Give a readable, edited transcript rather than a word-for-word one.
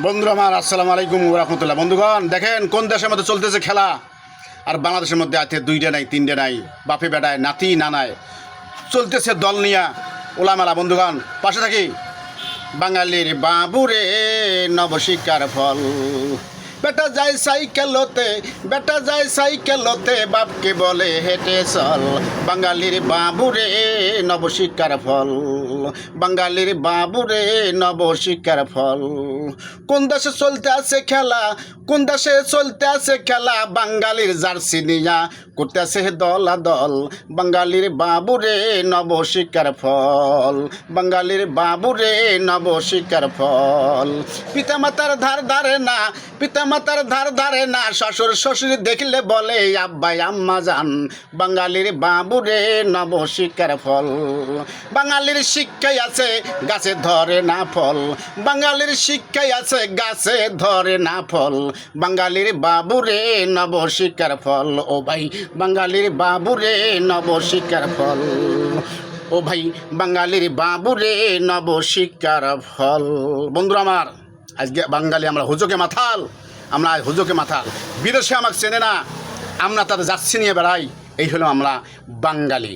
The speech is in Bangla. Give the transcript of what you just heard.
বন্ধুরা আমার আসসালামু আলাইকুম ওয়া রাহমাতুল্লাহ। বন্ধুগণ দেখেন কোন দেশের মধ্যে চলতেছে খেলা, আর বাংলাদেশের মধ্যে আছে দুইটা নাই তিনটে নাই, বাপে বেটায় নাতি নানায় চলতেছে দল নিয়া ওলামেলা। বন্ধুগণ পাশে থাকি। বাঙালির বাবুরে নবশিক্ষার ফল, বেটা যায় সাইকেলতে, বেটা যায় সাইকেলতে, বাপকে বলে হেঁটে চল। বাঙালির বাবুরে নবশিক্ষার ফল, বাঙালির বাবুরে নবশিক্ষার ফল। কোন দেশে চলতে আছে খেলা, কোন দেশে চলতে আছে খেলা, বাঙালির জার্সি নিয়া করতেছে দলা দল। বাঙালির বাবুরে নবশিক্ষার ফল, বাঙালির বাবুরে নবশিক্ষার ফল। পিতামাতার ধার ধারে না, পিতামাতার ধার ধারে না, শ্বশুর শ্বশুর দেখলে বলে আব্বাই আম্মা যান। বাঙালির বাবুরে নবশিক্ষার ফল, বাঙালির শিক্ষায় আছে গাছে ধরে না ফল, বাঙালির শিক্ষায় আছে গাছে ধরে না ফল। বাঙালির বাবুরে নবশিক্ষার ফল, ও ভাই বাঙালির বাবুরে নবশিক্ষার ফল, ও ভাই বাঙালির বাবুরে নবশিক্ষার ফল। বন্ধুরা আমার, আজকে বাঙালি আমরা হুজুকে মাথাল, আমরা হুজুকে মাথাল। বিদেশে আমাকে চেনে না, আমরা তাদের যাচ্ছি নিয়ে বেড়াই। এই হলো আমরা বাঙালি।